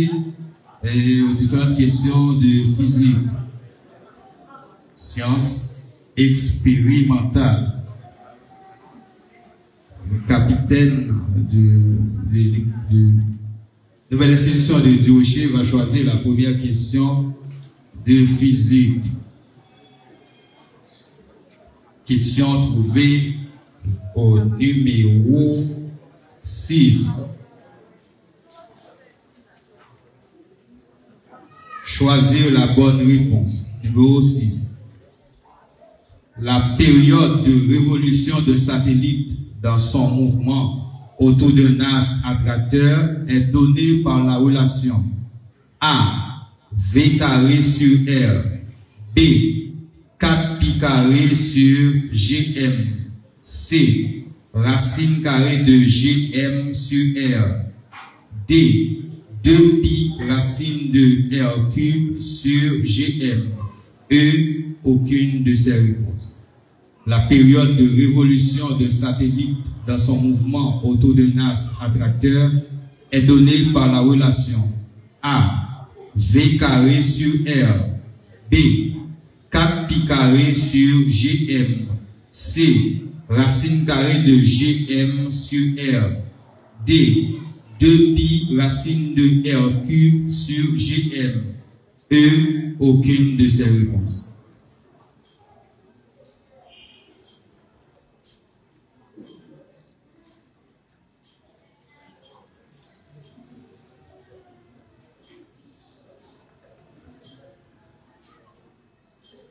aux différentes questions de physique, sciences expérimentales. Le capitaine de nouvelle institution de Dioché va choisir la première question de physique. Question trouvée au numéro 6. Choisir la bonne réponse. Numéro 6. La période de révolution d'un satellite dans son mouvement autour d'un axe attracteur est donnée par la relation A. V carré sur R. B. 4π² sur Gm. C. Racine carrée de Gm sur R. D. 2π racine de R³ sur Gm. E. Aucune de ces réponses. La période de révolution d'un satellite dans son mouvement autour d'un axe attracteur est donnée par la relation A. V carré sur R. B. 4π² sur Gm. C. Racine carrée de Gm sur R. D. 2π racine de R³ sur Gm. E. Aucune de ces réponses.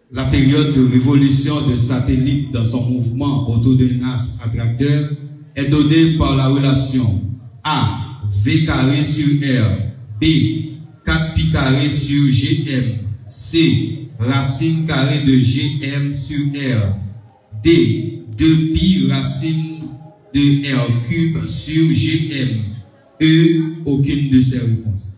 La période de révolution d'un satellite dans son mouvement autour d'un axe attracteur est donnée par la relation A. V carré sur R. B. 4π² sur Gm. C. Racine carrée de Gm sur R. D. 2π racine de R³ sur Gm. E. Aucune de ces réponses.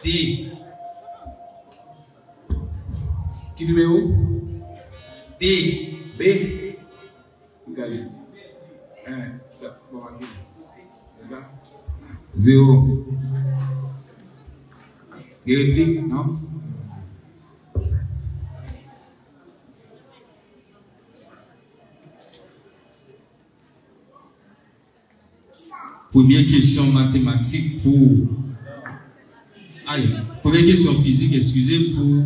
D. Quel numéro? D. B. Regardez. 0. Des répliques? Non? Première question mathématique pour... Première question physique, excusez, pour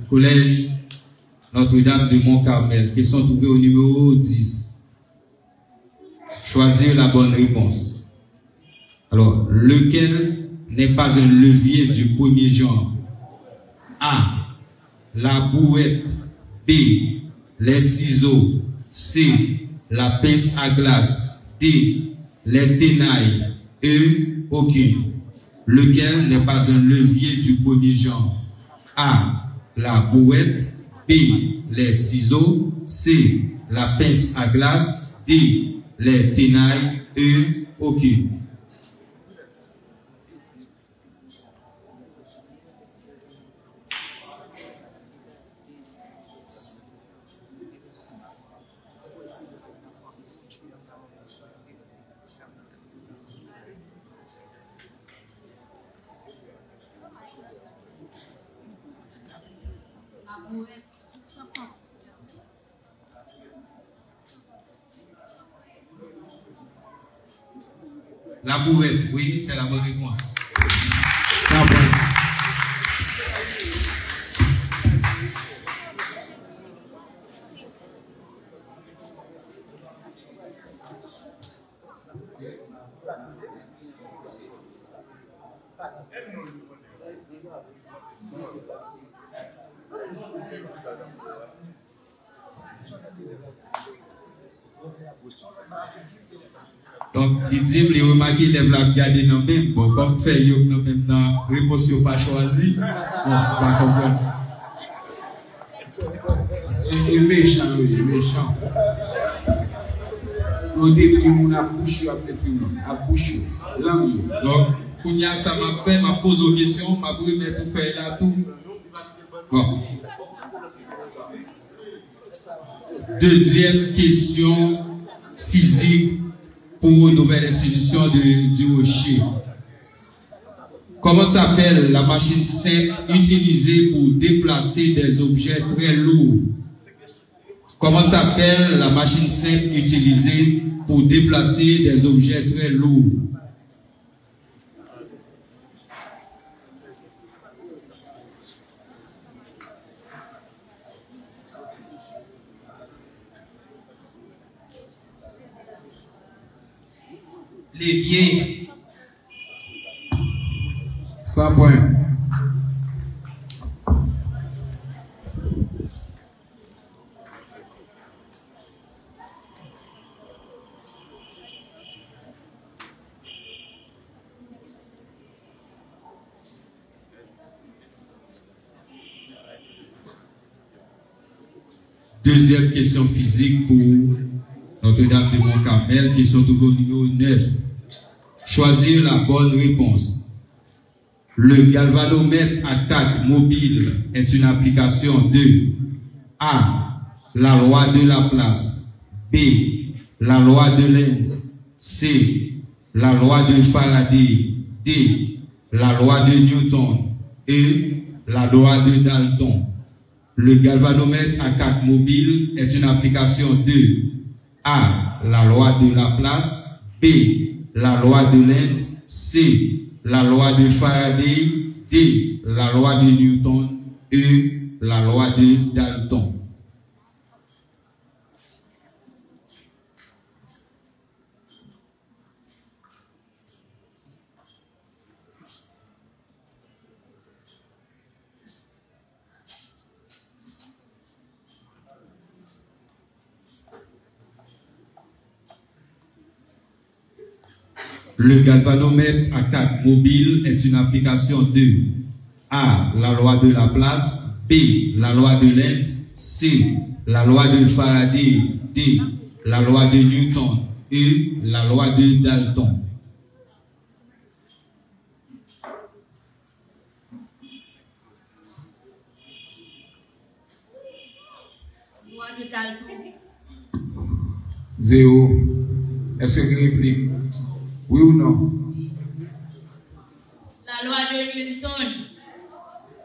collège Notre-Dame de Mont-Carmel. Question trouvée au numéro 10. Choisir la bonne réponse. Alors, lequel n'est pas un levier du premier genre? A. La bouette. B. Les ciseaux. C. La pince à glace. D. Les tenailles. E. Aucune. Lequel n'est pas un levier du premier genre? A. La bouette. B. Les ciseaux. C. La pince à glace. D. Les tenailles. E. Aucune. La bouette, oui, c'est la bonne réponse. Ça va. Donc, il dit, les remarqués, les la garder dans même. Bon, comme fait, il y a même dans réponse, il pas choisi. Bon, pas comprendre. Et méchant, oui, méchant. On détruit mon bouche, on détruit mon bouche, langue. Donc, Kounia, ça m'a fait, m'a posé une question, m'a pris mettre tout fait là, tout. Bon. Deuxième question physique pour une nouvelle institution du Rocher. Comment s'appelle la machine simple utilisée pour déplacer des objets très lourds? Comment s'appelle la machine simple utilisée pour déplacer des objets très lourds? L'évier. 100 points. Deuxième question physique pour Notre-Dame de Mont-Carmel, question au numéro 9. Choisir la bonne réponse. Le galvanomètre à 4 mobile est une application de A. La loi de Laplace. B. La loi de Lenz. C. La loi de Faraday. D. La loi de Newton. E. La loi de Dalton. Le galvanomètre à 4 mobile est une application de A. La loi de Laplace. B. La loi de Lenz. C. La loi de Faraday. D. La loi de Newton. E. La loi de Dalton. Le galvanomètre à 4 mobile est une application de A. La loi de Laplace. B. La loi de Lenz. C. La loi de Faraday. D. La loi de Newton. E. La loi de Dalton. Loi de Dalton. 0. Est-ce que réplique? Oui ou non? La loi de Newton.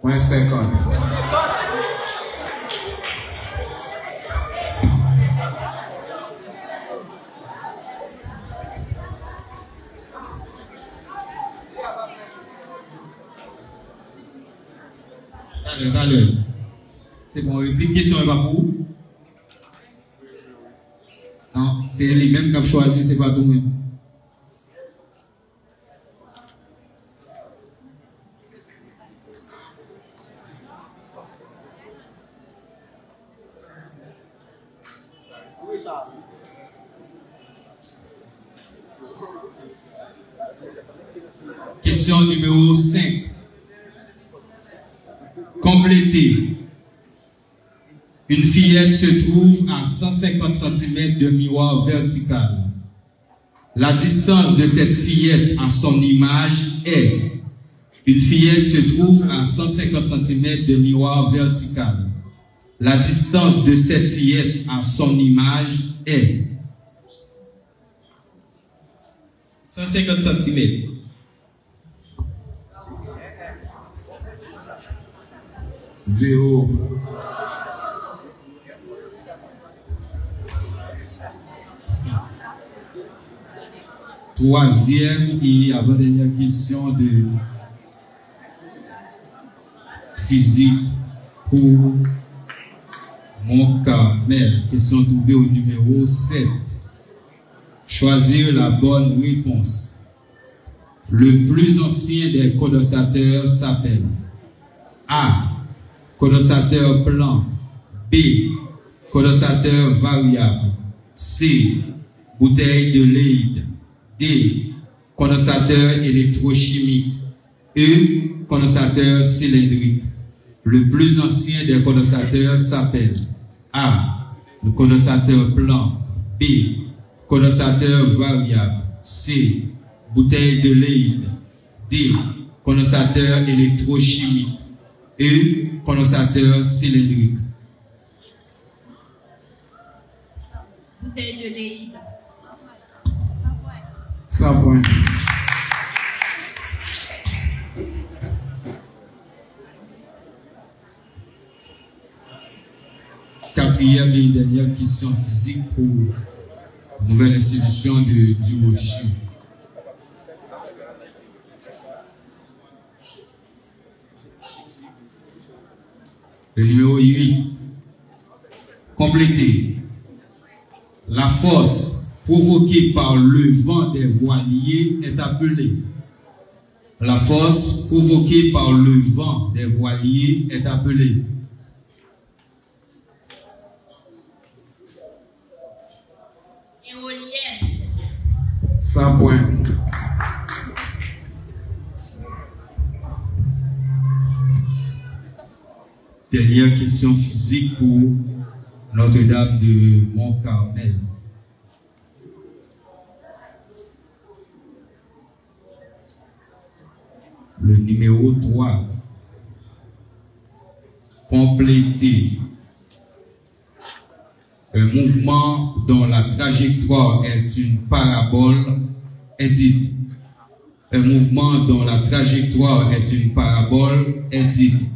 Point 50. Allez. C'est bon, une question est pas pour. Non, c'est les mêmes qui ont choisi, c'est pas tout même. Question numéro 5. Complétez. Une fillette se trouve à 150 cm de miroir vertical. La distance de cette fillette à son image est. Une fillette se trouve à 150 cm de miroir vertical. La distance de cette fillette à son image est. 150 cm. 0. Troisième et avant-dernière question de physique pour Mont-Carmel. Question trouvée au numéro 7. Choisir la bonne réponse. Le plus ancien des condensateurs s'appelle A. Condensateur plan. B. Condensateur variable. C. Bouteille de Leyde. D. Condensateur électrochimique. E. Condensateur cylindrique. Le plus ancien des condensateurs s'appelle A. Le condensateur plan. B. Condensateur variable. C. Bouteille de Leyde. D. D. Condensateur électrochimique. E. Condensateur cylindrique. Bouteille de lait. 100 points. Quatrième et dernière question physique pour nouvelle institution de Durochi. Le numéro 8. Complétez. La force provoquée par le vent des voiliers est appelée. La force provoquée par le vent des voiliers est appelée. Éolienne. 100 points. Dernière question physique pour Notre-Dame de Mont-Carmel. Le numéro 3. Compléter. Un mouvement dont la trajectoire est une parabole est dit. Un mouvement dont la trajectoire est une parabole est dit.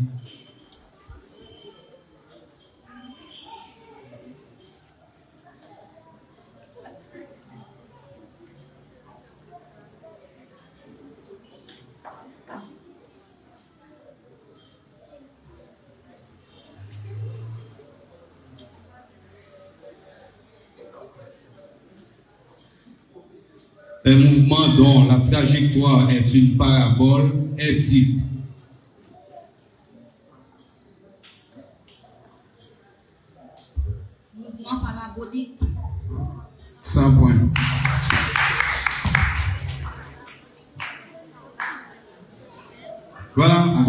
Un mouvement dont la trajectoire est une parabole est dite. Mouvement parabolique. 100 points. Voilà, on va